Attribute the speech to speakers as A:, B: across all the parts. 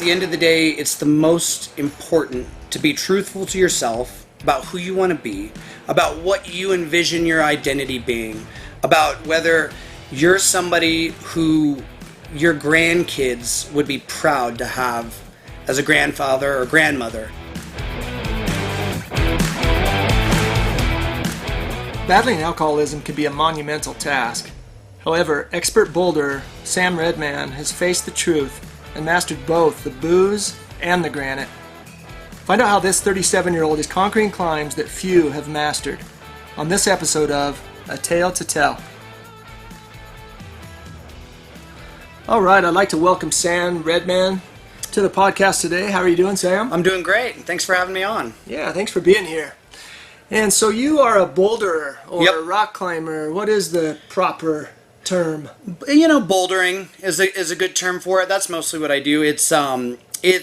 A: the end of the day, it's the most important to be truthful to yourself about who you want to be, about what you envision your identity being, about whether you're somebody who your grandkids would be proud to have as a grandfather or grandmother.
B: Battling alcoholism can be a monumental task. However, expert boulderer Sam Redman has faced the truth and mastered both the booze and the granite. Find out how this 37-year-old is conquering climbs that few have mastered on this episode of A Tale to Tell. All right, I'd like to welcome Sam Redman to the podcast today. How are you doing, Sam?
A: I'm doing great. Thanks for having me on.
B: Yeah, thanks for being here. And so you are a boulderer or a rock climber. What is the proper term?
A: You know, bouldering is a good term for it. That's mostly what I do. It's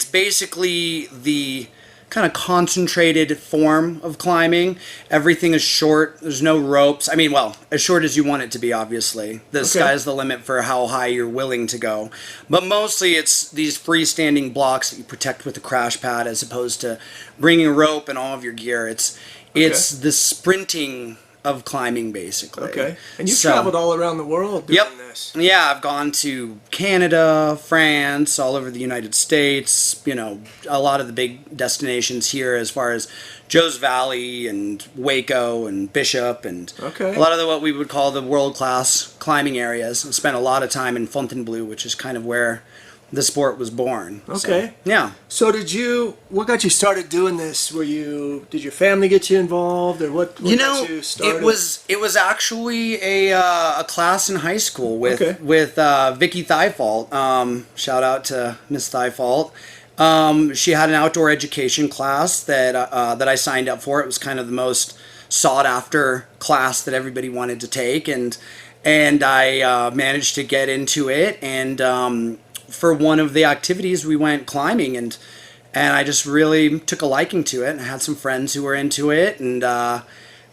A: basically the kind of concentrated form of climbing. Everything is short. There's no ropes. I mean, well, as short as you want it to be, obviously. The sky's the limit for how high you're willing to go. But mostly it's these freestanding blocks that you protect with a crash pad as opposed to bringing a rope and all of your gear. It's the sprinting of climbing, basically.
B: Okay. And you've traveled all around the world doing this.
A: Yeah, I've gone to Canada, France, all over the United States, you know, a lot of the big destinations here as far as Joe's Valley and Waco and Bishop and a lot of what we would call the world-class climbing areas. I spent a lot of time in Fontainebleau, which is kind of where the sport was born.
B: Okay.
A: So, yeah.
B: So what got you started doing this? Did your family get you involved, or what got you started?
A: It was actually a class in high school with Vicky Thifault. Shout out to Miss Thifault. She had an outdoor education class that I signed up for. It was kind of the most sought after class that everybody wanted to take, and I managed to get into it. And for one of the activities, we went climbing, and I just really took a liking to it, and I had some friends who were into it, and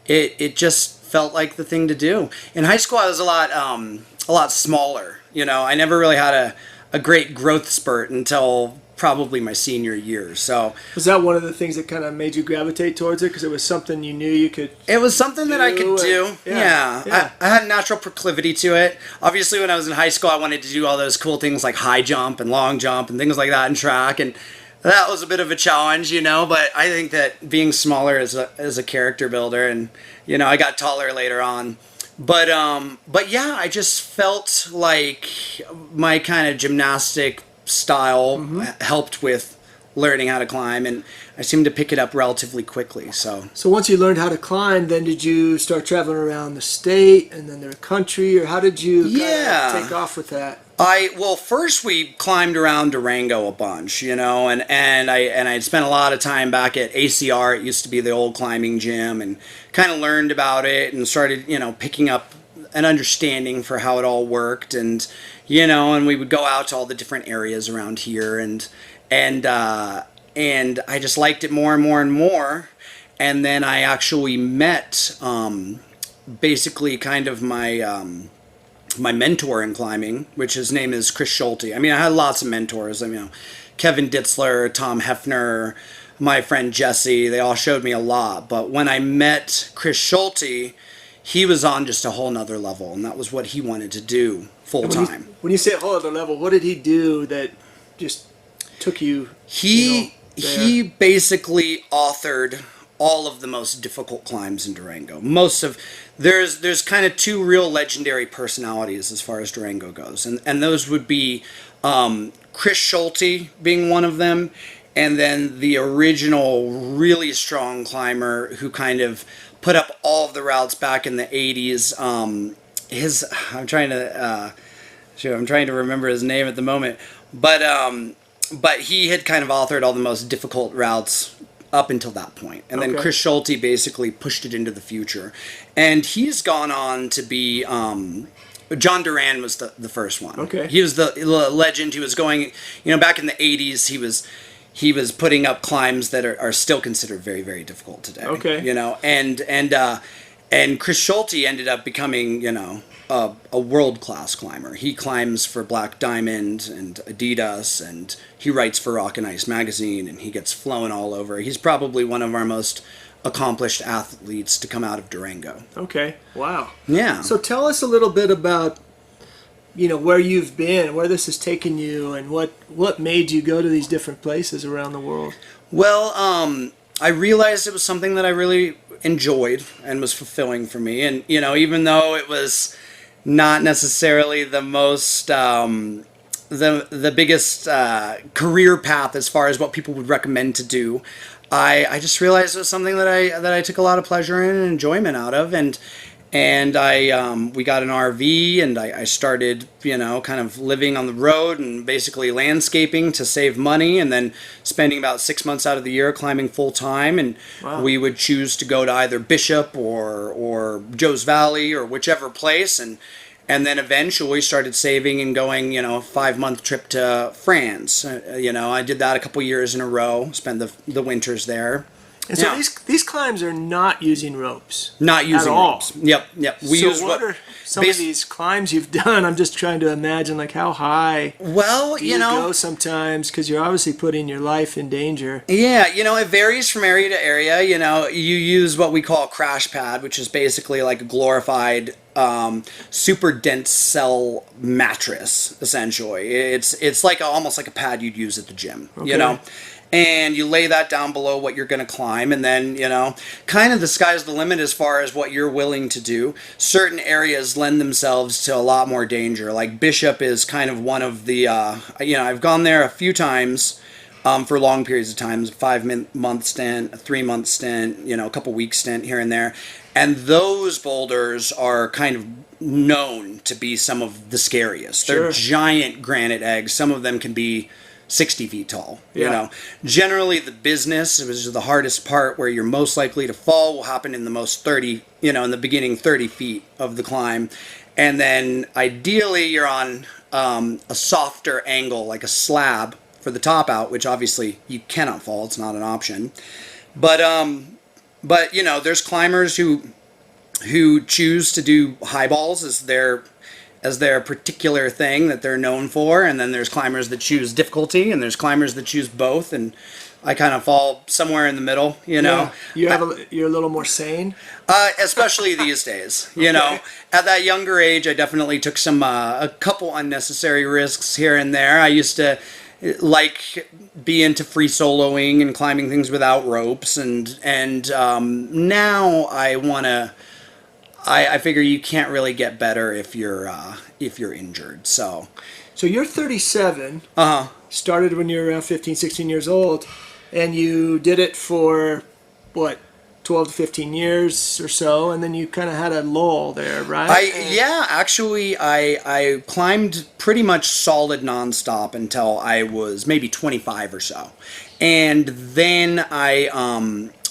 A: it just felt like the thing to do. In high school, I was a lot smaller. You know, I never really had a great growth spurt until probably my senior year. So
B: was that one of the things that kind of made you gravitate towards it, because it was something you knew you could
A: It was something that I could do. Yeah. I had a natural proclivity to it. Obviously, when I was in high school, I wanted to do all those cool things like high jump and long jump and things like that in track, and that was a bit of a challenge, you know, but I think that being smaller is a character builder, and you know, I got taller later on. But yeah, I just felt like my kind of gymnastic style helped with learning how to climb, and I seemed to pick it up relatively quickly. So
B: once you learned how to climb, then did you start traveling around the state and then the country, or how did you kind of take off with that?
A: First we climbed around Durango a bunch, you know, and I'd spent a lot of time back at ACR. It used to be the old climbing gym, and kind of learned about it and started, you know, picking up an understanding for how it all worked, and you know, and we would go out to all the different areas around here, and I just liked it more and more and more. And then I actually met basically kind of my my mentor in climbing, which his name is Chris Schulte. I mean, I had lots of mentors. I mean, you know, Kevin Ditzler, Tom Hefner, my friend Jesse. They all showed me a lot. But when I met Chris Schulte, he was on just a whole nother level, and that was what he wanted to do full time.
B: When you say a whole other level, what did he do that just took you?
A: He basically authored all of the most difficult climbs in Durango. There's kind of two real legendary personalities as far as Durango goes, and those would be Chris Schulte being one of them, and then the original really strong climber who kind of put up all of the routes back in the 80s. I'm trying to remember his name at the moment, but he had kind of authored all the most difficult routes up until that point. And then Chris Schulte basically pushed it into the future. And he's gone on to be John Duran was the first one.
B: Okay.
A: He was the legend. He was going, you know, back in the 80s, he was putting up climbs that are still considered very, very difficult today.
B: Okay.
A: You know, and And Chris Schulte ended up becoming, a world-class climber. He climbs for Black Diamond and Adidas, and he writes for Rock and Ice magazine, and he gets flown all over. He's probably one of our most accomplished athletes to come out of Durango.
B: Okay. Wow.
A: Yeah.
B: So tell us a little bit about, where you've been, where this has taken you, and what made you go to these different places around the world.
A: Well, I realized it was something that I really enjoyed and was fulfilling for me. And, even though it was not necessarily the most, the biggest career path as far as what people would recommend to do, I just realized it was something that I took a lot of pleasure in and enjoyment out of. And we got an RV, and I started, kind of living on the road and basically landscaping to save money, and then spending about 6 months out of the year climbing full time. And
B: Wow.
A: we would choose to go to either Bishop or Joe's Valley or whichever place, and then eventually started saving and going, a 5-month trip to France. I did that a couple years in a row, spent the winters there.
B: And so
A: Yeah.
B: these climbs are not using ropes.
A: Not using
B: at all.
A: ropes. Yep. We
B: So
A: use
B: what are some of these climbs you've done? I'm just trying to imagine, like, how high
A: Well,
B: do you go sometimes, because you're obviously putting your life in danger.
A: Yeah, it varies from area to area. You use what we call a crash pad, which is basically like a glorified super dense cell mattress, essentially. It's like almost like a pad you'd use at the gym,
B: Okay.
A: And you lay that down below what you're going to climb, and then, kind of the sky's the limit as far as what you're willing to do. Certain areas lend themselves to a lot more danger. Like Bishop is kind of one of the, I've gone there a few times for long periods of time, 5-month stint, a 3-month stint, a couple week stint here and there. And those boulders are kind of known to be some of the scariest.
B: Sure.
A: They're giant granite eggs. Some of them can be 60 feet tall.
B: Yeah.
A: Generally the business, which is the hardest part, where you're most likely to fall, will happen in the most 30, in the beginning 30 feet of the climb. And then ideally you're on a softer angle, like a slab for the top out, which obviously you cannot fall. It's not an option. But there's climbers who choose to do high balls as their particular thing that they're known for, and then there's climbers that choose difficulty, and there's climbers that choose both, and I kind of fall somewhere in the middle,
B: Yeah. You're a little more sane.
A: Especially these days,
B: Okay.
A: At that younger age, I definitely took a couple unnecessary risks here and there. I used to be into free soloing and climbing things without ropes, and now I figure you can't really get better if you're injured. So
B: you're 37,
A: uh-huh.
B: started when you were around 15, 16 years old, and you did it for, 12 to 15 years or so, and then you kind of had a lull there, right?
A: Actually, I climbed pretty much solid nonstop until I was maybe 25 or so. And then I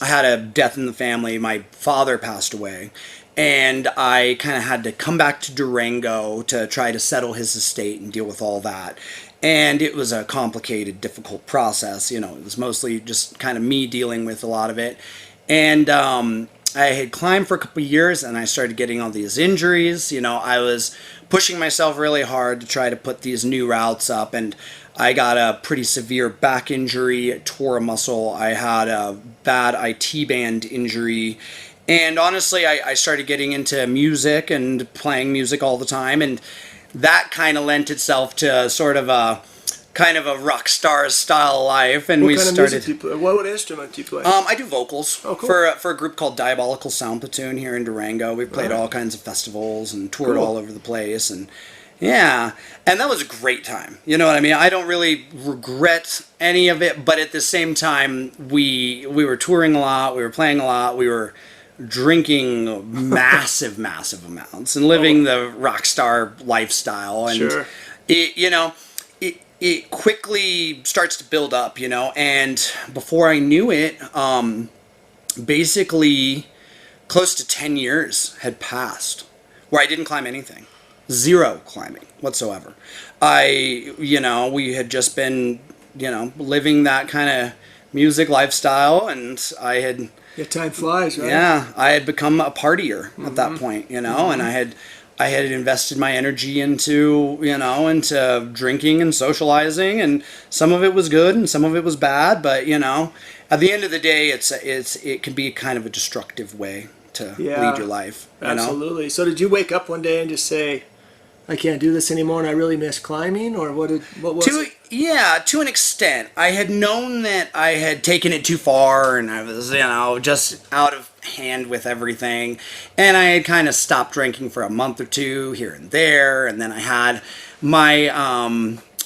A: had a death in the family. My father passed away. And I kind of had to come back to Durango to try to settle his estate and deal with all that. And it was a complicated, difficult process. It was mostly just kind of me dealing with a lot of it. And I had climbed for a couple of years, and I started getting all these injuries. I was pushing myself really hard to try to put these new routes up, and I got a pretty severe back injury, tore a muscle. I had a bad IT band injury. And honestly, I started getting into music and playing music all the time, and that kind of lent itself to sort of a rock star style life. And
B: What kind of music do you play? What instrument do you play?
A: I do vocals.
B: Oh, cool.
A: For a group called Diabolical Sound Platoon here in Durango. We played all kinds of festivals and toured
B: Cool.
A: all over the place, and yeah, and that was a great time. You know what I mean? I don't really regret any of it, but at the same time, we were touring a lot, we were playing a lot, we were drinking massive amounts and living the rock star lifestyle, and
B: Sure.
A: it quickly starts to build up, and before I knew it, basically close to 10 years had passed where I didn't climb anything. Zero climbing whatsoever. We had just been, living that kind of music lifestyle, and I had,
B: Yeah, time flies, right?
A: yeah, I had become a partier at that point, and I had invested my energy into drinking and socializing, and some of it was good and some of it was bad, but at the end of the day, it can be kind of a destructive way to lead
B: Yeah,
A: your life,
B: absolutely. So did you wake up one day and just say, I can't do this anymore and I really miss climbing? Or what was
A: To
B: it?
A: yeah, to an extent. I had known that I had taken it too far and I was, just out of hand with everything. And I had kind of stopped drinking for a month or two here and there, and then I had my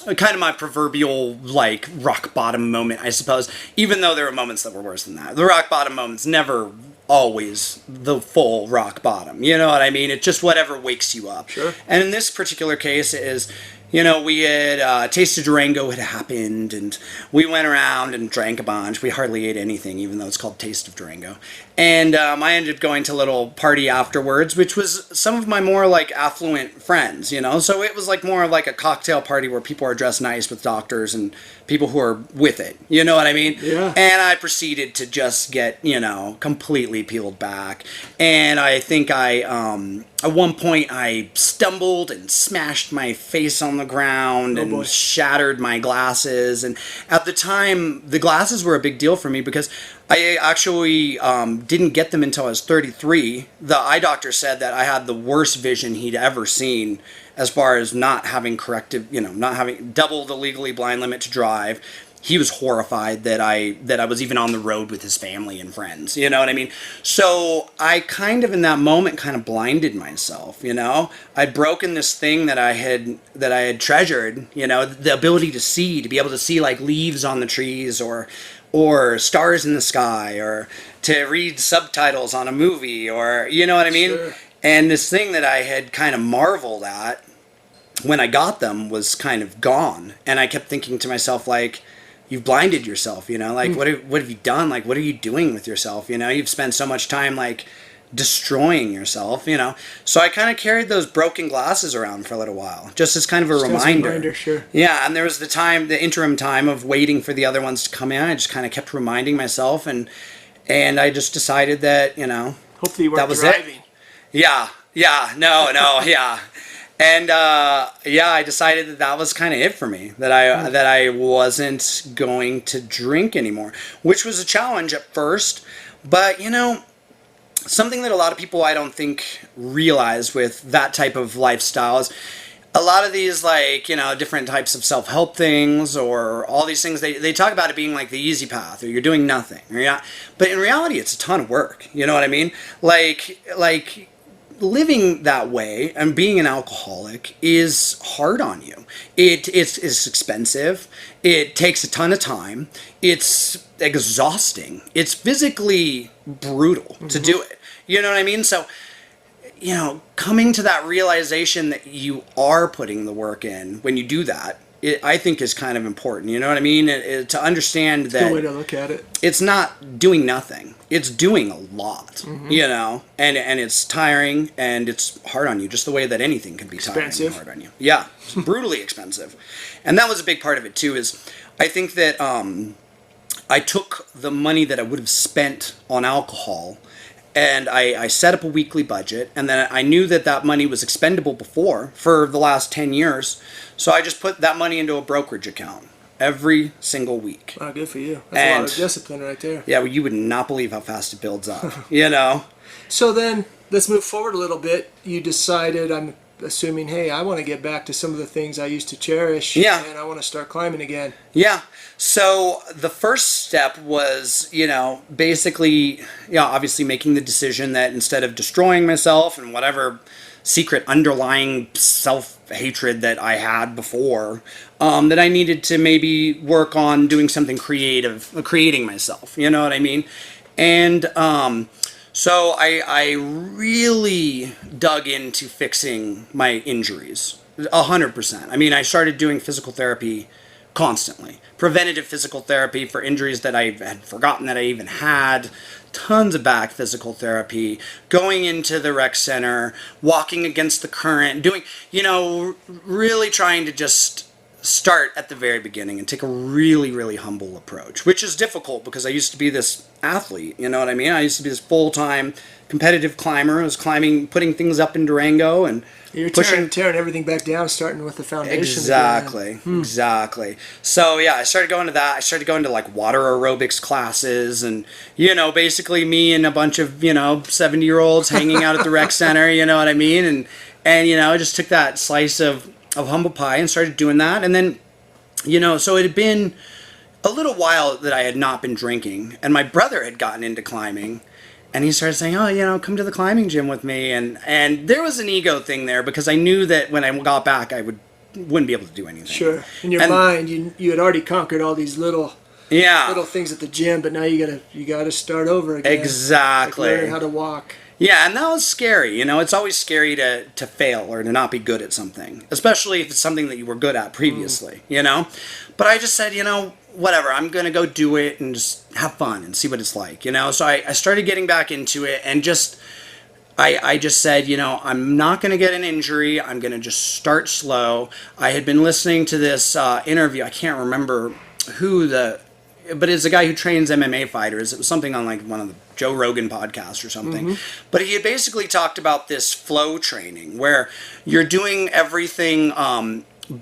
A: kind of my proverbial like rock bottom moment, I suppose, even though there were moments that were worse than that. The rock bottom moment's never always the full rock bottom. You know what I mean? It's just whatever wakes you up.
B: Sure.
A: And in this particular case, it is, we had Taste of Durango had happened, and we went around and drank a bunch. We hardly ate anything, even though it's called Taste of Durango. And I ended up going to a little party afterwards, which was some of my more like affluent friends, So it was like more of like a cocktail party where people are dressed nice with doctors and people who are with it. You know what I mean?
B: Yeah.
A: And I proceeded to just get, completely peeled back. And I think at one point I stumbled and smashed my face on the ground and
B: boy.
A: shattered my glasses. And at the time, the glasses were a big deal for me because I actually didn't get them until I was 33. The eye doctor said that I had the worst vision he'd ever seen as far as not having not having double the legally blind limit to drive. He was horrified that I was even on the road with his family and friends. You know what I mean? So I kind of in that moment kind of blinded myself. I'd broken this thing that I had treasured. The ability to see, to be able to see like leaves on the trees or stars in the sky, or to read subtitles on a movie, or you know what I mean?
B: Sure.
A: And this thing that I had kind of marveled at when I got them was kind of gone. And I kept thinking to myself, like, you've blinded yourself, like, what have you done? Like, what are you doing with yourself? You've spent so much time, like, destroying yourself, So I kind of carried those broken glasses around for a little while, just as kind of a reminder.
B: Sure.
A: Yeah, and there was the interim time of waiting for the other ones to come in. I just kind of kept reminding myself, and I just decided that,
B: Hopefully you weren't
A: that was
B: driving.
A: it. Yeah, no, yeah. And I decided that was kind of it for me. That I wasn't going to drink anymore, which was a challenge at first. But something that a lot of people I don't think realize with that type of lifestyle is a lot of these different types of self-help things or all these things they talk about it being like the easy path or you're doing nothing. But in reality, it's a ton of work. You know what I mean? Like living that way and being an alcoholic is hard on you. It's expensive. It takes a ton of time. It's exhausting. It's physically brutal to do it. You know what I mean? So, coming to that realization that you are putting the work in when you do that, I think is kind of important. You know what I mean? To understand that
B: Good way to look at it.
A: it's not doing nothing. It's doing a lot, and it's tiring and it's hard on you, just the way that anything can be tiring and hard on you. Yeah, it's brutally expensive. And that was a big part of it too, is I think that I took the money that I would have spent on alcohol and I set up a weekly budget, and then I knew that money was expendable before for the last 10 years. So I just put that money into a brokerage account every single week.
B: Wow, good for you. That's a lot of discipline right there.
A: Yeah, well, you would not believe how fast it builds up,
B: So then, let's move forward a little bit. You decided, I'm assuming, hey, I want to get back to some of the things I used to cherish.
A: Yeah.
B: And I want to start climbing again.
A: Yeah. So the first step was, basically, obviously making the decision that instead of destroying myself and whatever secret underlying self-hatred that I had before, that I needed to maybe work on doing something creative, creating myself, you know what I mean? And so I really dug into fixing my injuries, 100%. I mean, I started doing physical therapy constantly. Preventative physical therapy for injuries that I had forgotten that I even had. Tons of back physical therapy. Going into the rec center. Walking against the current. Doing, really trying to just start at the very beginning and take a really, really humble approach, which is difficult because I used to be this athlete, you know what I mean? I used to be this full-time competitive climber. I was climbing, putting things up in Durango and
B: You're
A: pushing.
B: tearing everything back down, starting with the foundation.
A: Exactly, exactly. So yeah, I started going to that. I started going to like water aerobics classes, and basically me and a bunch of 70-year-olds hanging out at the rec center. You know what I mean? And I just took that slice of humble pie and started doing that, and then so it had been a little while that I had not been drinking, and my brother had gotten into climbing. And he started saying, "Oh, come to the climbing gym with me." And there was an ego thing there because I knew that when I got back, I wouldn't be able to do anything.
B: Sure. In your mind, you had already conquered all these little things at the gym, but now you gotta start over again.
A: Exactly.
B: Like learning how to walk.
A: Yeah, and that was scary. It's always scary to fail or to not be good at something, especially if it's something that you were good at previously, But I just said, whatever, I'm going to go do it and just have fun and see what it's like, So I started getting back into it and I just said, I'm not going to get an injury. I'm going to just start slow. I had been listening to this interview. I can't remember but it's a guy who trains MMA fighters. It was something on like one of the Joe Rogan podcasts or something. Mm-hmm. But he had basically talked about this flow training where you're doing everything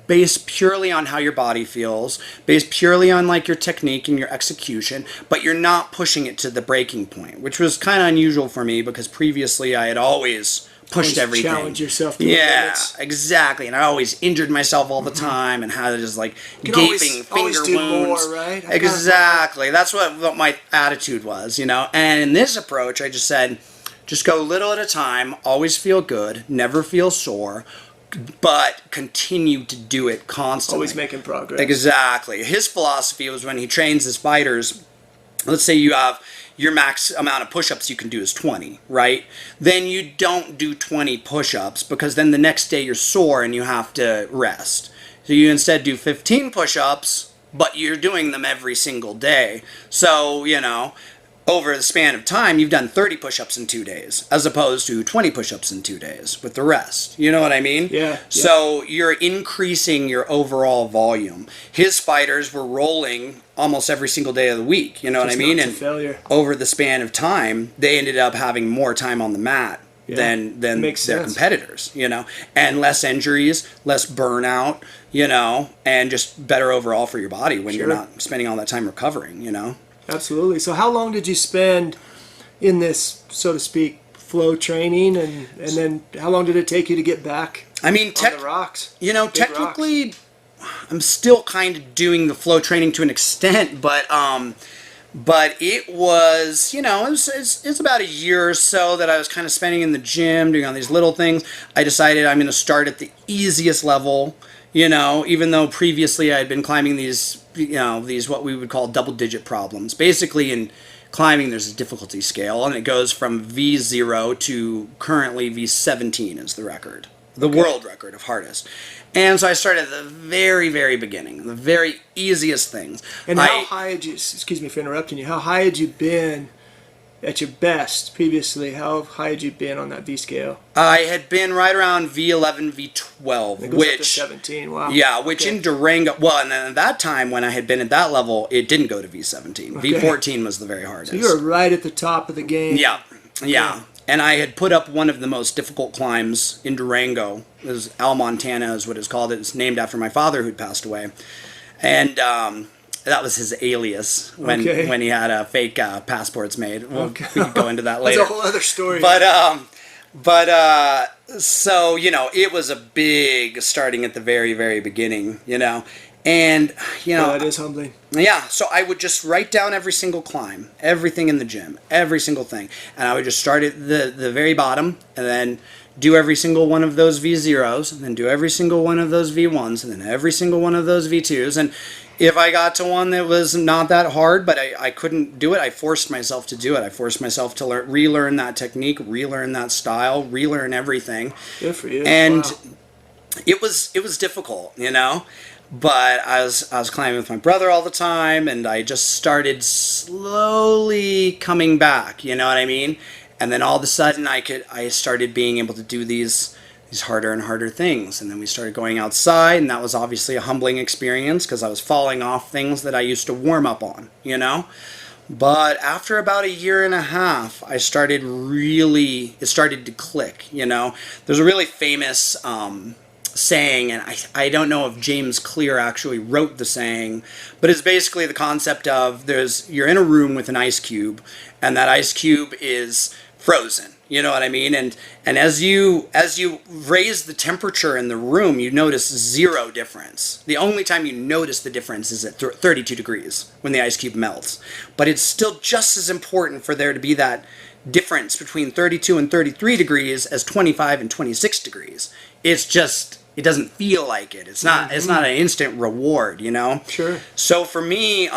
A: based purely on how your body feels, based purely on like your technique and your execution, but you're not pushing it to the breaking point, which was kind of unusual for me because previously I had always pushed everything.
B: Challenge yourself to
A: limits. Exactly. And I always injured myself all the time and had just like gaping finger
B: do
A: wounds.
B: More, right?
A: Exactly. That's what my attitude was, And in this approach, I just said, just go little at a time, always feel good, never feel sore, but continue to do it constantly.
B: Always making progress.
A: Exactly. His philosophy was when he trains his fighters, let's say you have your max amount of push-ups you can do is 20, right? Then you don't do 20 push-ups because then the next day you're sore and you have to rest. So you instead do 15 push-ups, but you're doing them every single day. So, over the span of time, you've done 30 push-ups in 2 days, as opposed to 20 push-ups in 2 days with the rest. You know what I mean?
B: Yeah.
A: So you're increasing your overall volume. His fighters were rolling almost every single day of the week. You know what I mean?
B: And failure.
A: Over the span of time, they ended up having more time on the mat than their competitors. And less injuries, less burnout. And just better overall for your body when you're not spending all that time recovering.
B: Absolutely. So how long did you spend in this, so to speak, flow training, and then how long did it take you to get back on the rocks?
A: Technically, rocks. I'm still kind of doing the flow training to an extent, but it was, it's about a year or so that I was kind of spending in the gym doing all these little things. I decided I'm going to start at the easiest level. Even though previously I had been climbing these what we would call double-digit problems. Basically, in climbing, there's a difficulty scale, and it goes from V0 to currently V17 is the record, the world record of hardest. And so I started at the very, very beginning, the very easiest things.
B: And how high had you, excuse me for interrupting you, how high had you been at your best previously? How high had you been on that V scale?
A: I had been right around V11, V12,
B: it goes up to 17. Wow.
A: Yeah, which in Durango, and then at that time when I had been at that level, it didn't go to V17. Okay. V14 was the very hardest.
B: So you were right at the top of the game.
A: Yeah, yeah. And I had put up one of the most difficult climbs in Durango. It was Al Montana is what it's called. It's named after my father who'd passed away. And that was his alias when he had fake passports made. We could go into that later.
B: That's a whole other story.
A: But so it was a big starting at the very, very beginning. And
B: that is humbling.
A: Yeah, so I would just write down every single climb, everything in the gym, every single thing, and I would just start at the very bottom, and then do every single one of those V0s, and then do every single one of those V1s, and then every single one of those V2s, and if I got to one that was not that hard, but I couldn't do it, I forced myself to do it. I forced myself to relearn that technique, relearn that style, relearn everything.
B: Good for you.
A: And
B: wow.
A: it was difficult, But I was climbing with my brother all the time, and I just started slowly coming back. You know what I mean? And then all of a sudden, I started being able to do these these harder and harder things. And then we started going outside, and that was obviously a humbling experience because I was falling off things that I used to warm up on, you know? But after about a year and a half, it started to click, you know? There's a really famous saying, and I don't know if James Clear actually wrote the saying, but it's basically the concept of you're in a room with an ice cube, and that ice cube is frozen. You know what I mean? And as you raise the temperature in the room, you notice zero difference. The only time you notice the difference is at 32 degrees when the ice cube melts. But it's still just as important for there to be that difference between 32 and 33 degrees as 25 and 26 degrees. It's just, it doesn't feel like it. It's not an instant reward, you know?
B: Sure.
A: So for me,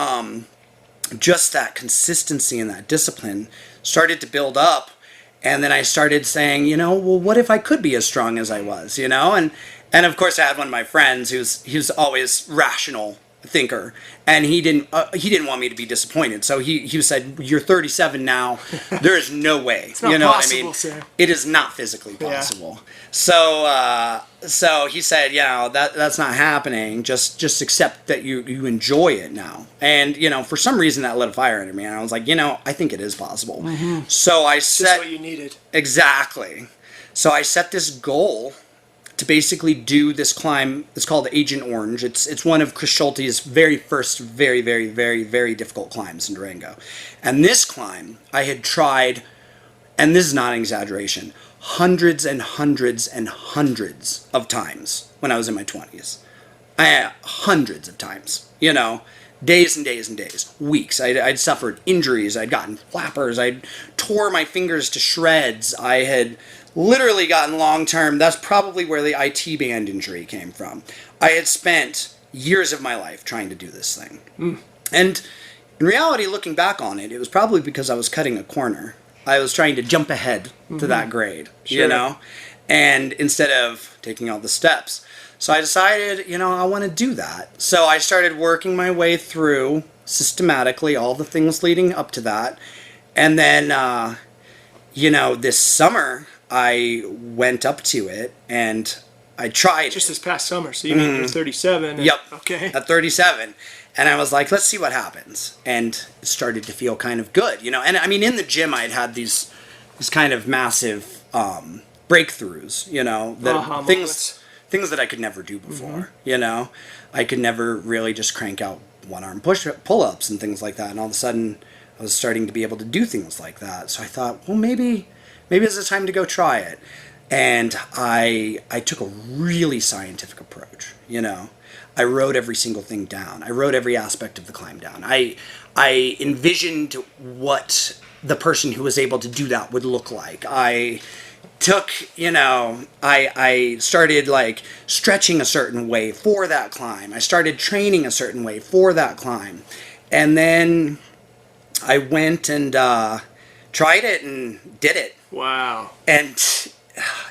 A: just that consistency and that discipline started to build up. And then I started saying, you know, well, what if I could be as strong as I was, you know? And of course I had one of my friends he was always rational thinker, and he didn't want me to be disappointed. So he said, "You're 37 now. There is no way."
B: It's not
A: you know
B: possible,
A: what I mean?
B: Sir.
A: It is not physically possible. Yeah. So he said, that's not happening. Just accept that you enjoy it now. And for some reason that lit a fire under me, and I was like, I think it is possible.
B: Mm-hmm.
A: So I set
B: just what you needed.
A: Exactly. So I set this goal to basically do this climb. It's called Agent Orange. It's one of Chris Schulte's very first, very, very, very, very difficult climbs in Durango. And this climb I had tried, and this is not an exaggeration, hundreds and hundreds and hundreds of times when I was in my 20s. Hundreds of times, days and days and days, weeks. I'd suffered injuries. I'd gotten flappers. I'd tore my fingers to shreds. I had literally gotten long-term. That's probably where the IT band injury came from. I had spent years of my life trying to do this thing. And in reality, looking back on it, it was probably because I was cutting a corner. I was trying to jump ahead to that grade, and instead of taking all the steps. So I decided, I want to do that. So I started working my way through systematically all the things leading up to that. And then, this summer I went up to it and I tried.
B: Just this past summer. So you mean you're 37?
A: Yep.
B: Okay.
A: At 37. And I was like, let's see what happens. And it started to feel kind of good, And I mean, in the gym, I'd had these kind of massive breakthroughs, that things that I could never do before, I could never really just crank out one-arm pull-ups and things like that. And all of a sudden, I was starting to be able to do things like that. So I thought, well, maybe it's the time to go try it. And I took a really scientific approach, I wrote every single thing down. I wrote every aspect of the climb down. I envisioned what the person who was able to do that would look like. I took, I started like stretching a certain way for that climb. I started training a certain way for that climb. And then I went and tried it and did it.
B: Wow.
A: And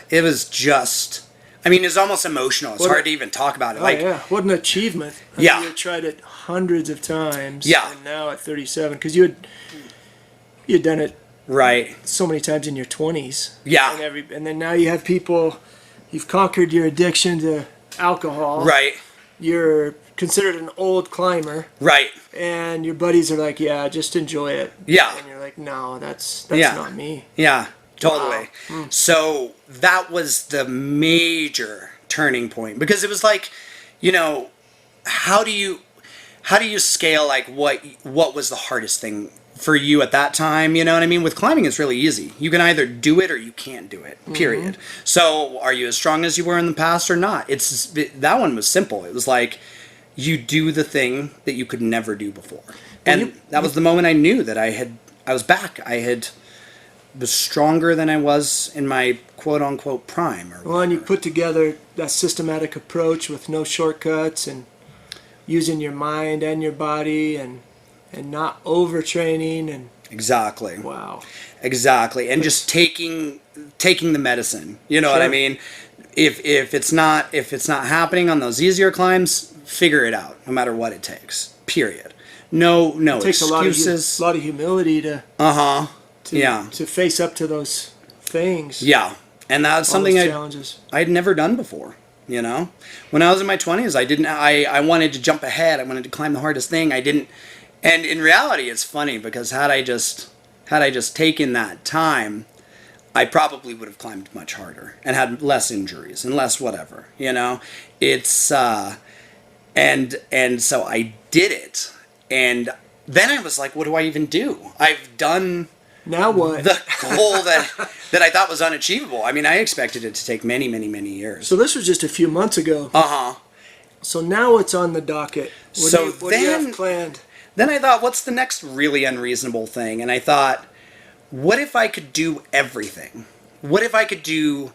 A: it was just... it's almost emotional. It's hard to even talk about it.
B: What an achievement. You had tried it hundreds of times.
A: Yeah.
B: And now at 37, because you had done it
A: right
B: so many times in your 20s.
A: Yeah.
B: And then now you have people, you've conquered your addiction to alcohol.
A: Right.
B: You're considered an old climber.
A: Right.
B: And your buddies are like, yeah, just enjoy it.
A: Yeah.
B: And you're like, no, that's not me.
A: Yeah. Totally.
B: Wow.
A: So that was the major turning point, because it was like, how do you scale like what was the hardest thing for you at that time? You know what I mean? With climbing, it's really easy. You can either do it or you can't do it. Period. So are you as strong as you were in the past or not? That one was simple. It was like you do the thing that you could never do before, and that was the moment I knew that I was back. Was stronger than I was in my quote-unquote prime.
B: And you put together that systematic approach with no shortcuts and using your mind and your body and not overtraining and...
A: Exactly.
B: Wow.
A: Exactly. And just taking the medicine. You know what I mean? If it's not happening on those easier climbs, figure it out, no matter what it takes. Period. No
B: it takes
A: excuses.
B: A lot of humility to...
A: To
B: face up to those things.
A: Yeah, And that's
B: All those
A: something
B: challenges.
A: I'd never done before. You know, when I was in my 20s, I wanted to jump ahead. I wanted to climb the hardest thing. I didn't. And in reality, it's funny because had I just taken that time, I probably would have climbed much harder and had less injuries and less whatever. You know, it's and so I did it, and then I was like, what do I even do? I've done
B: Now what?
A: the goal that I thought was unachievable. I mean, I expected it to take many, many, many years.
B: So this was just a few months ago.
A: Uh-huh.
B: So now it's on the docket. What do you have planned?
A: Then I thought, what's the next really unreasonable thing? And I thought, what if I could do everything? What if I could do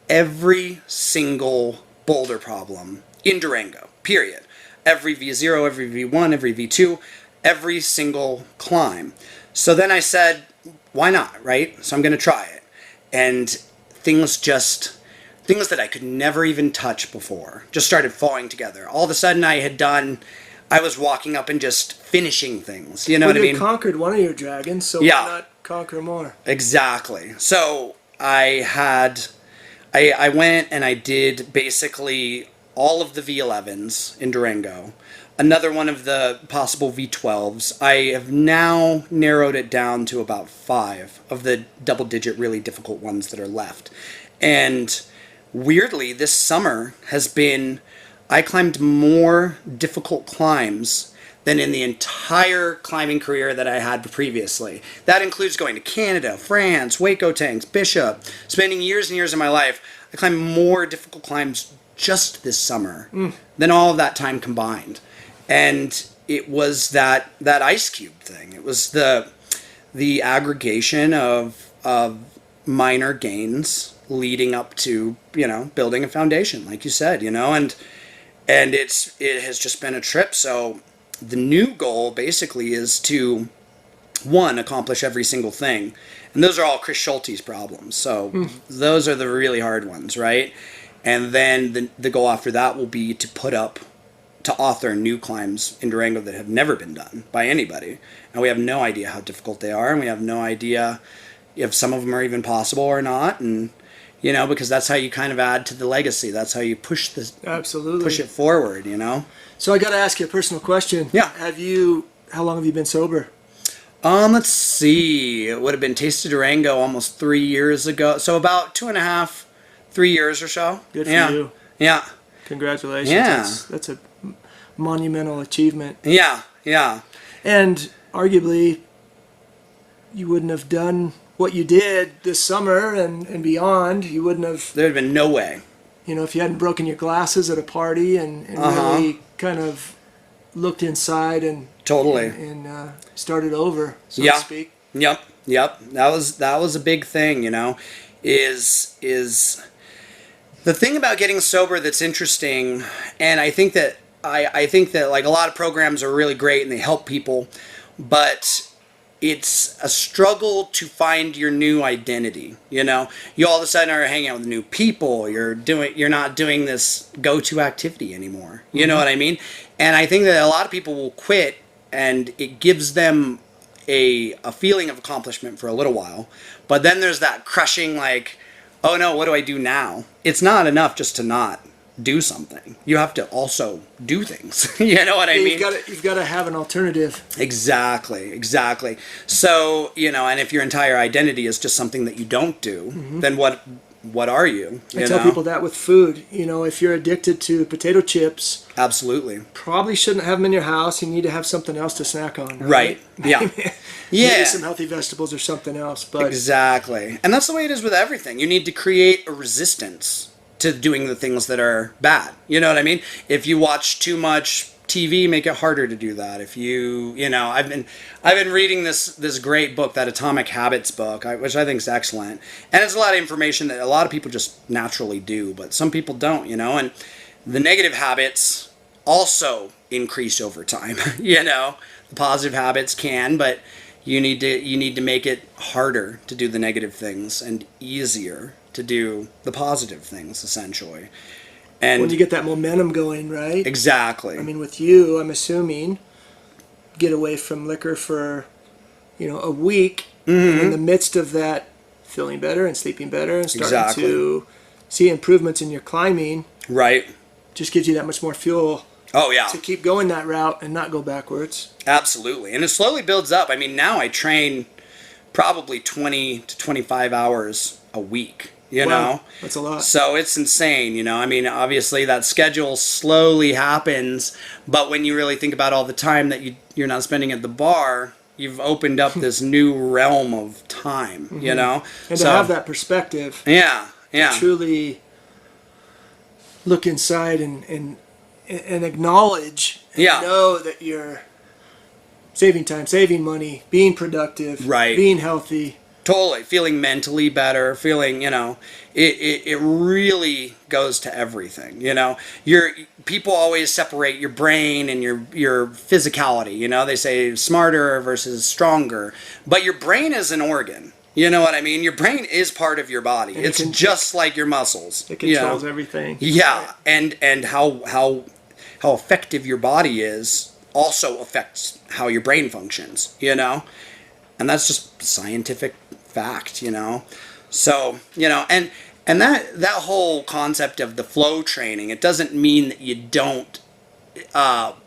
A: every single boulder problem in Durango, period? Every V0, every V1, every V2, every single climb. So then I said, why not, right? So I'm going to try it. And things that I could never even touch before just started falling together. All of a sudden I was walking up and just finishing things. You know what I mean?
B: You conquered one of your dragons, so
A: Yeah.
B: why not conquer more?
A: Exactly. So I went and I did basically all of the V11s in Durango. Another one of the possible V12s. I have now narrowed it down to about 5 of the double-digit really difficult ones that are left. And weirdly, this summer I climbed more difficult climbs than in the entire climbing career that I had previously. That includes going to Canada, France, Waco Tanks, Bishop, spending years and years of my life. I climbed more difficult climbs just this summer than all of that time combined. And it was that ice cube thing. It was the aggregation of minor gains leading up to, building a foundation, like you said, and it has just been a trip. So the new goal basically is to, one, accomplish every single thing. And those are all Chris Schulte's problems. So those are the really hard ones, right? And then the goal after that will be to author new climbs in Durango that have never been done by anybody. And we have no idea how difficult they are, and we have no idea if some of them are even possible or not. And, because that's how you kind of add to the legacy. That's how you push it forward,
B: So I got to ask you a personal question.
A: Yeah.
B: How long have you been sober?
A: Let's see. It would have been Taste of Durango almost 3 years ago. So about 2.5, 3 years or so.
B: Good for you.
A: Yeah.
B: Congratulations.
A: Yeah.
B: That's a monumental achievement.
A: Yeah. Yeah.
B: And arguably, you wouldn't have done what you did this summer and beyond. You wouldn't have.
A: There would have been no way.
B: If you hadn't broken your glasses at a party and really kind of looked inside and
A: totally
B: and started over, so
A: yeah.
B: to speak.
A: Yep. That was a big thing, is the thing about getting sober that's interesting, and I think that like a lot of programs are really great and they help people, but it's a struggle to find your new identity. You all of a sudden are hanging out with new people. You're not doing this go-to activity anymore. You know what I mean? And I think that a lot of people will quit, and it gives them a feeling of accomplishment for a little while, but then there's that crushing like, oh no, what do I do now? It's not enough just to not do something. You have to also do things. You know what I mean?
B: You've got to have an alternative.
A: Exactly. So, and if your entire identity is just something that you don't do, then what are you?
B: I tell people that with food. If you're addicted to potato chips,
A: absolutely,
B: probably shouldn't have them in your house. You need to have something else to snack on.
A: Right. Yeah.
B: Maybe some healthy vegetables or something else. But
A: exactly. And that's the way it is with everything. You need to create a resistance to doing the things that are bad. You know what I mean? If you watch too much TV, make it harder to do that. If I've been reading this great book, that Atomic Habits book, which I think is excellent, and it's a lot of information that a lot of people just naturally do, but some people don't. And the negative habits also increase over time. The positive habits can, but you need to make it harder to do the negative things and easier to do the positive things, essentially. And
B: when you get that momentum going, right?
A: Exactly.
B: I mean, with you, I'm assuming, get away from liquor for, a week. And in the midst of that feeling better and sleeping better and starting
A: Exactly.
B: to see improvements in your climbing.
A: Right.
B: Just gives you that much more fuel
A: Oh, yeah.
B: to keep going that route and not go backwards.
A: Absolutely. And it slowly builds up. I mean, now I train probably 20 to 25 hours a week, you
B: Wow,
A: know?
B: that's a lot.
A: So it's insane, you know? I mean, obviously that schedule slowly happens, but when you really think about all the time that you're not spending at the bar, you've opened up this new realm of time, you know?
B: And to have that perspective,
A: Yeah, yeah.
B: truly look inside and acknowledge and
A: Yeah.
B: know that you're saving time, saving money, being productive,
A: Right.
B: being healthy.
A: Totally. Feeling mentally better, feeling, you know, it really goes to everything, you know. People always separate your brain and your physicality, you know. They say smarter versus stronger, but your brain is an organ. You know what I mean? Your brain is part of your body.
B: And
A: it's just like your muscles.
B: It controls
A: you know?
B: everything.
A: Yeah, and how effective your body is also affects how your brain functions, you know? And that's just scientific fact, you know? So, you know, and that whole concept of the flow training, it doesn't mean that you don't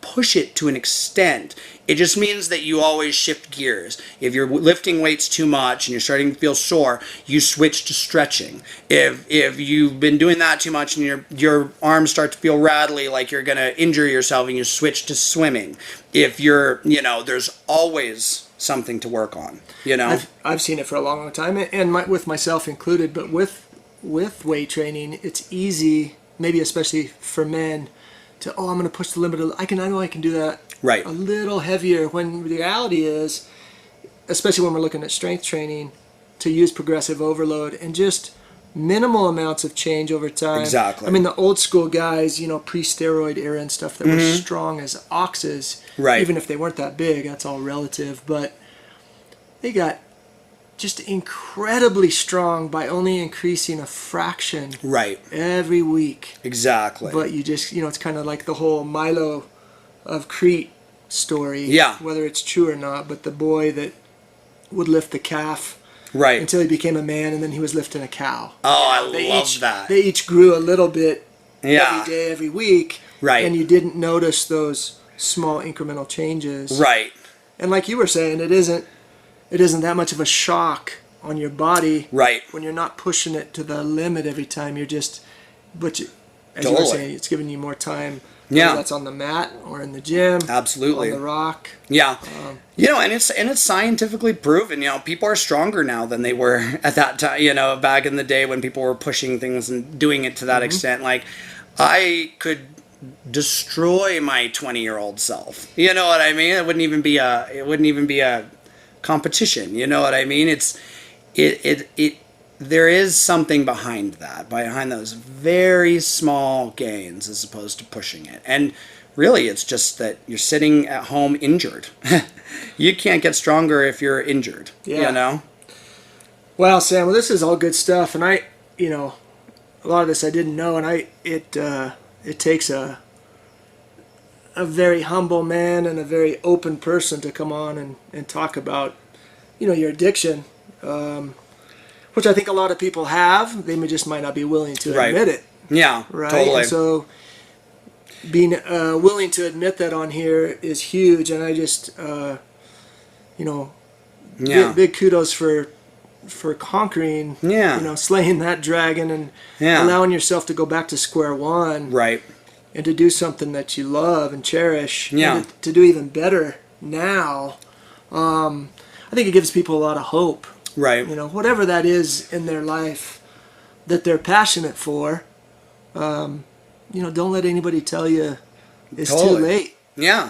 A: push it to an extent. It just means that you always shift gears. If you're lifting weights too much and you're starting to feel sore, you switch to stretching. If you've been doing that too much and your arms start to feel rattly, like you're going to injure yourself, and you switch to swimming. If you're, you know, there's always something to work on, you know?
B: I've seen it for a long, long time, and with myself included, but with weight training, it's easy, maybe especially for men, to, I'm going to push the limit. I know I can do that
A: Right.
B: a little heavier, when the reality is, especially when we're looking at strength training, to use progressive overload and just minimal amounts of change over time.
A: Exactly.
B: I mean, the old school guys, you know, pre-steroid era and stuff, that were strong as oxes,
A: Right.
B: even if they weren't that big, that's all relative, but they got just incredibly strong by only increasing a fraction
A: Right.
B: every week.
A: Exactly.
B: But you just, you know, it's kind of like the whole Milo of Crete story.
A: Yeah.
B: Whether it's true or not, but the boy that would lift the calf
A: Right.
B: until he became a man, and then he was lifting a cow.
A: Oh, I love
B: each,
A: that.
B: They each grew a little bit
A: Yeah.
B: every day, every week.
A: Right.
B: And you didn't notice those small incremental changes.
A: Right.
B: And like you were saying, it isn't that much of a shock on your body.
A: Right.
B: When you're not pushing it to the limit every time. You're just, as you were
A: Totally.
B: saying, it's giving you more time.
A: Yeah.
B: Whether that's on the mat or in the gym.
A: Absolutely.
B: On the rock.
A: Yeah. You know, and it's scientifically proven, you know, people are stronger now than they were at that time, you know, back in the day when people were pushing things and doing it to that extent. Like, I could destroy my 20-year-old self. You know what I mean? It wouldn't even be a competition. You know what I mean? There is something behind those very small gains, as opposed to pushing it. And really, it's just that you're sitting at home injured. You can't get stronger if you're injured.
B: Yeah.
A: You know?
B: Well, Sam, this is all good stuff, and I, you know, a lot of this I didn't know, and it takes a very humble man and a very open person to come on and talk about, you know, your addiction, which I think a lot of people have. They might not be willing to
A: Right.
B: admit it.
A: Yeah,
B: Right.
A: totally.
B: And so being willing to admit that on here is huge, and I just, you know,
A: Yeah.
B: big kudos for conquering,
A: Yeah.
B: you know, slaying that dragon and
A: Yeah.
B: allowing yourself to go back to square one,
A: Right.
B: and to do something that you love and cherish,
A: Yeah.
B: and to do even better now. I think it gives people a lot of hope.
A: Right.
B: You know, whatever that is in their life that they're passionate for, you know, don't let anybody tell you it's
A: Totally.
B: too late.
A: Yeah.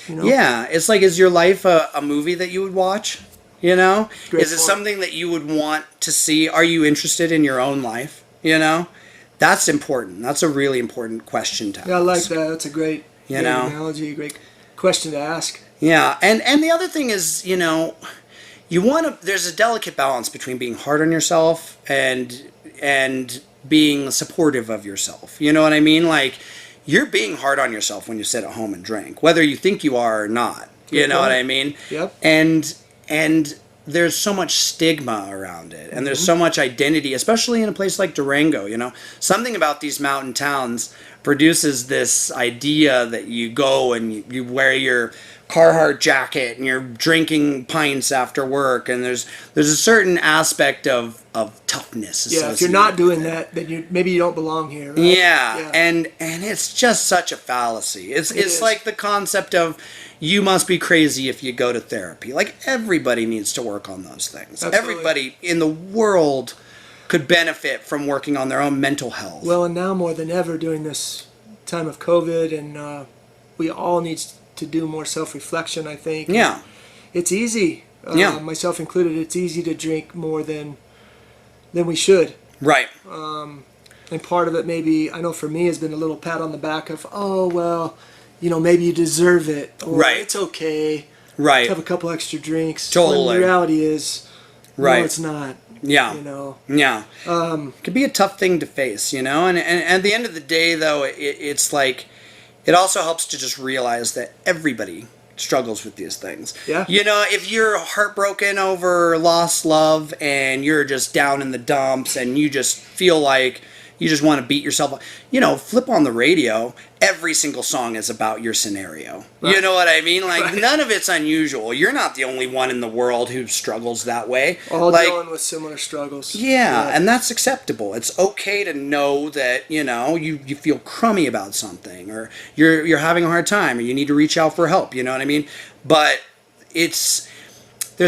B: You know?
A: Yeah. It's like, is your life a movie that you would watch? You know?
B: Great
A: Is it
B: point.
A: something that you would want to see? Are you interested in your own life? You know? That's important. That's a really important question to ask.
B: Yeah, I like that. That's a great,
A: You
B: great
A: know?
B: analogy, great question to ask.
A: Yeah. And the other thing is, you know, there's a delicate balance between being hard on yourself and being supportive of yourself. You know what I mean? Like, you're being hard on yourself when you sit at home and drink, whether you think you are or not. You
B: Good
A: know what
B: point.
A: I mean?
B: Yep.
A: And there's so much stigma around it, and there's so much identity, especially in a place like Durango. Something about these mountain towns produces this idea that you go and you wear your Carhartt jacket and you're drinking pints after work, and there's a certain aspect of toughness.
B: Yeah, if you're not doing that, then maybe you don't belong here. Right?
A: Yeah, and it's just such a fallacy. It's like the concept of you must be crazy if you go to therapy. Like, everybody needs to work on those things.
B: Absolutely.
A: Everybody in the world could benefit from working on their own mental health.
B: Well, and now more than ever during this time of COVID, and we all need to do more self-reflection, I think.
A: Yeah.
B: It's easy, myself included, it's easy to drink more than we should.
A: Right.
B: And part of it maybe, I know for me, has been a little pat on the back of, oh, well, maybe you deserve it. Or
A: Right.
B: it's okay.
A: Right.
B: Have a couple extra drinks.
A: Totally.
B: When the reality is,
A: Right.
B: no, it's not.
A: Yeah. Yeah. It could be a tough thing to face, and at the end of the day, though, it's like, it also helps to just realize that everybody struggles with these things.
B: Yeah.
A: If you're heartbroken over lost love and you're just down in the dumps and you just feel like you just want to beat yourself up, flip on the radio. Every single song is about your scenario. Right. You know what I mean? Like, right. None of it's unusual. You're not the only one in the world who struggles that way.
B: All dealing with similar struggles.
A: Yeah, and that's acceptable. It's okay to know that, you feel crummy about something, or you're having a hard time, or you need to reach out for help, you know what I mean? But there's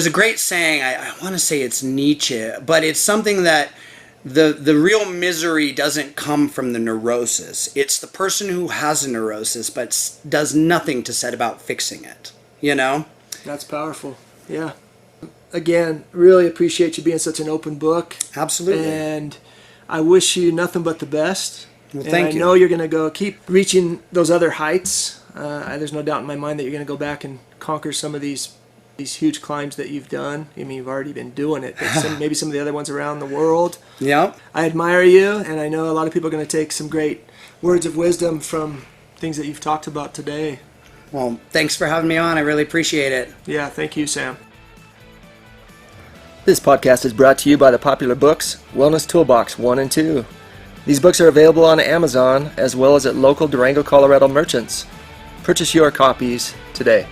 A: a great saying, I want to say it's Nietzsche, but it's something that the real misery doesn't come from the neurosis. It's the person who has a neurosis but does nothing to set about fixing it,
B: That's powerful. Yeah. Again, really appreciate you being such an open book.
A: Absolutely.
B: And I wish you nothing but the best.
A: Well, thank you.
B: I know you're going to keep reaching those other heights. There's no doubt in my mind that you're going to go back and conquer some of these huge climbs that you've done. I mean, you've already been doing it, but maybe some of the other ones around the world.
A: Yep.
B: I admire you, and I know a lot of people are going to take some great words of wisdom from things that you've talked about today.
A: Well, thanks for having me on. I really appreciate it.
B: Yeah, thank you, Sam. This podcast is brought to you by the popular books Wellness Toolbox 1 and 2. These books are available on Amazon as well as at local Durango, Colorado merchants. Purchase your copies today.